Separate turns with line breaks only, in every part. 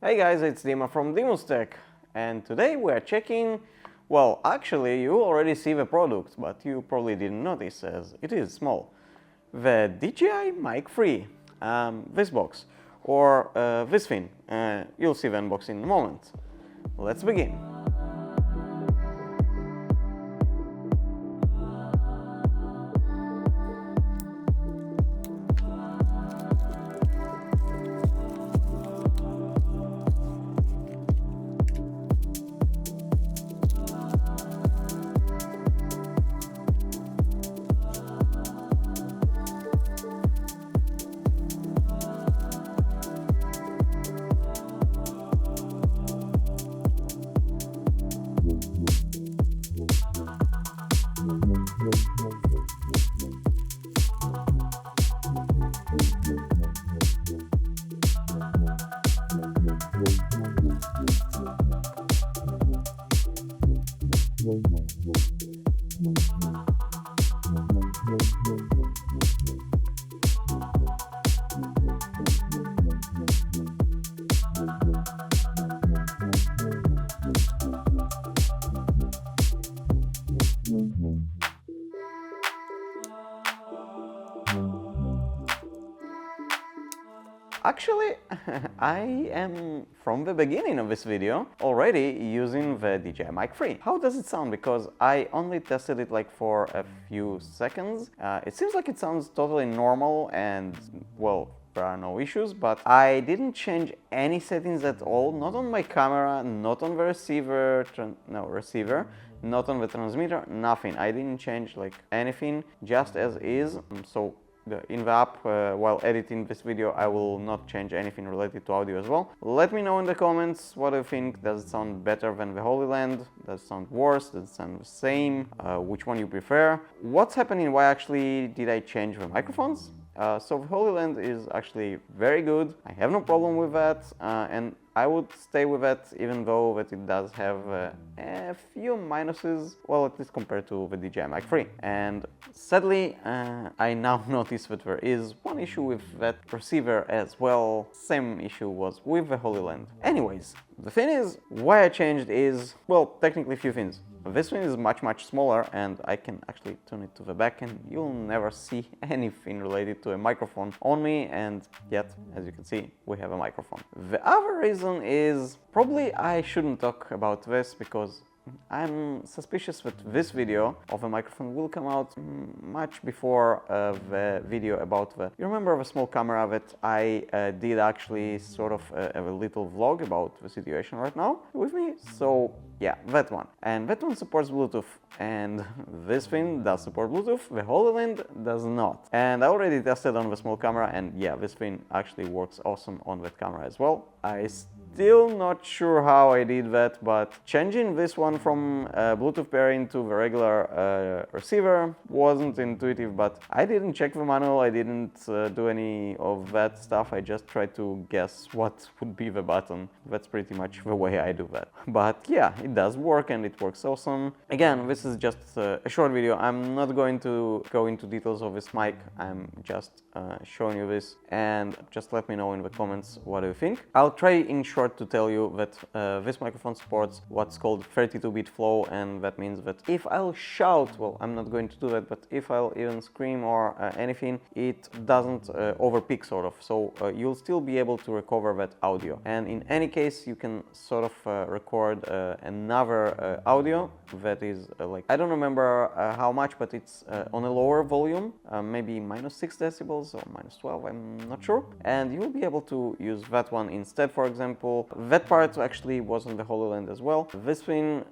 Hey guys, it's Dima from Dima's Tech, and today we are checking, well, actually you already see the product, but you probably didn't notice as it is small. The DJI Mic 3, this box, or this thing. You'll see the unboxing in a moment. Let's begin. Actually, I am from the beginning of this video already using the DJI Mic 3. How does it sound? Because I only tested it like for a few seconds. It seems like it sounds totally normal and, well, there are no issues, but I didn't change any settings at all, not on my camera, not on the receiver, not on the transmitter, nothing. I didn't change like anything, just as is. So in the app, while editing this video, I will not change anything related to audio as well. Let me know in the comments what you think. Does it sound better than the Holy Land? Does it sound worse? Does it sound the same? Which one you prefer? What's happening? Why actually did I change the microphones? So the Holy Land is actually very good. I have no problem with that, and I would stay with that, even though that it does have a few minuses, well, at least compared to the DJI Mic 3. And sadly, I now notice that there is one issue with that receiver as well. Same issue was with the Holy Land. Anyways, the thing is, why I changed is, well, technically a few things. This one is much smaller, and I can actually turn it to the back and you'll never see anything related to a microphone on me, and yet, as you can see, we have a microphone. The other reason is probably I shouldn't talk about this because I'm suspicious that this video of a microphone will come out much before the video about the... You remember the small camera that I did actually sort of a little vlog about the situation right now with me? So yeah, that one. And that one supports Bluetooth, and this thing does support Bluetooth, the Holy Land does not. And I already tested on the small camera, and yeah, this thing actually works awesome on that camera as well. Still not sure how I did that, but changing this one from Bluetooth pairing to the regular receiver wasn't intuitive, but I didn't check the manual, I didn't do any of that stuff, I just tried to guess what would be the button. That's pretty much the way I do that. But yeah, it does work and it works awesome. Again, this is just a short video. I'm not going to go into details of this mic, I'm just showing you this, and just let me know in the comments what do you think. I'll try in short to tell you that this microphone supports what's called 32-bit flow, and that means that if I'll shout, well, I'm not going to do that, but if I'll even scream or anything, it doesn't overpeak sort of, so you'll still be able to recover that audio. And in any case, you can sort of record another audio that is like, I don't remember how much, but it's on a lower volume, maybe -6 decibels or -12, I'm not sure, and you'll be able to use that one instead. For example, that part actually was on the Holy Land as well. This thing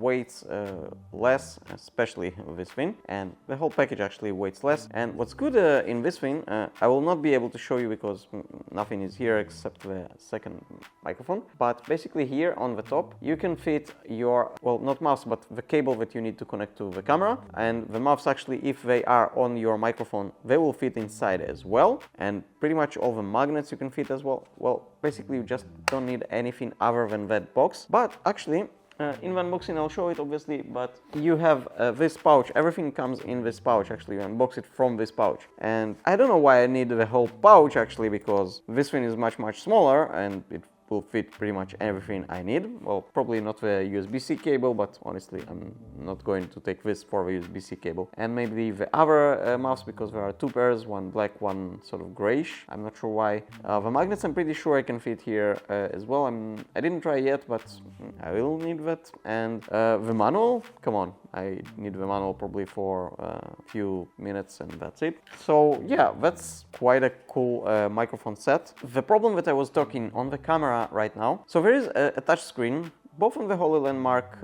weighs less, especially this thing, and the whole package actually weighs less. And what's good in this thing, I will not be able to show you because nothing is here except the second microphone, but basically here on the top you can fit your, well, not mouse, but the cable that you need to connect to the camera, and the mouse actually, if they are on your microphone, they will fit inside as well, and pretty much all the magnets you can fit as well. Well, basically you just don't need anything other than that box. But actually in the unboxing I'll show it obviously, but you have this pouch, everything comes in this pouch. Actually you unbox it from this pouch, and I don't know why I need the whole pouch actually, because this one is much smaller and it will fit pretty much everything I need. Well, probably not the USB-C cable, but honestly, I'm not going to take this for the USB-C cable. And maybe the other mouse, because there are two pairs, one black, one sort of grayish. I'm not sure why. The magnets, I'm pretty sure I can fit here as well. I didn't try yet, but I will need that. And the manual, come on, I need the manual probably for a few minutes and that's it. So yeah, that's quite a cool microphone set. The problem that I was talking on the camera right now, so there is a touch screen, both on the HoloLens Mark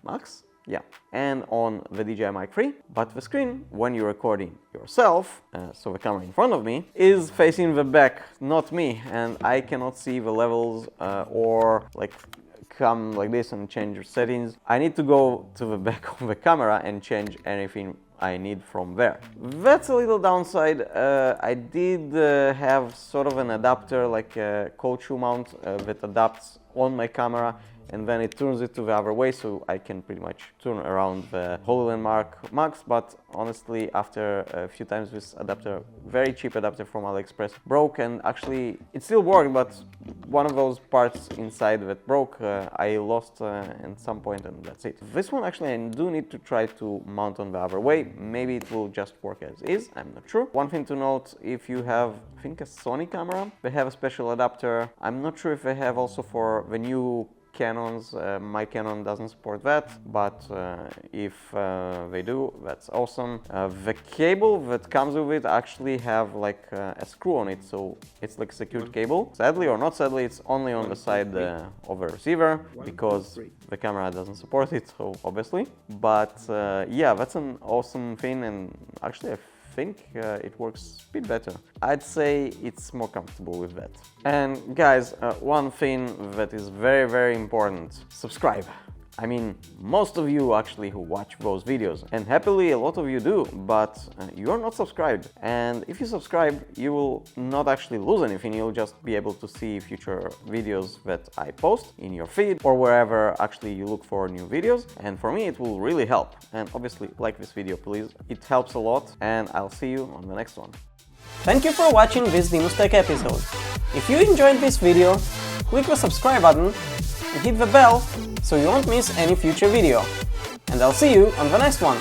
Max, yeah, and on the DJI Mic 3, but the screen, when you're recording yourself, so the camera in front of me, is facing the back, not me, and I cannot see the levels or like come like this and change your settings. I need to go to the back of the camera and change anything I need from there. That's a little downside. I did have sort of an adapter, like a cold shoe mount that adapts on my camera, and then it turns it to the other way, so I can pretty much turn around the HoloLens Mark Max. But honestly, after a few times, this adapter, very cheap adapter from AliExpress, broke, and actually it still worked, but one of those parts inside that broke, I lost at some point, and that's it. This one actually I do need to try to mount on the other way. Maybe it will just work as is, I'm not sure. One thing to note, if you have, I think, a Sony camera, they have a special adapter. I'm not sure if they have also for the new Canons. My Canon doesn't support that, but if they do, that's awesome. The cable that comes with it actually have like a screw on it, so it's like a secured cable. Sadly or not sadly, it's only on the side of the receiver, because the camera doesn't support it, so obviously. But yeah, that's an awesome thing, and actually I think it works a bit better. I'd say it's more comfortable with that. And guys, one thing that is very, very important: subscribe. I mean, most of you actually who watch those videos, and happily a lot of you do, but you're not subscribed. And if you subscribe, you will not actually lose anything. You'll just be able to see future videos that I post in your feed or wherever actually you look for new videos. And for me, it will really help. And obviously, like this video, please. It helps a lot, and I'll see you on the next one.
Thank you for watching this Dinos Tech episode. If you enjoyed this video, click the subscribe button and hit the bell so you won't miss any future video. And I'll see you on the next one.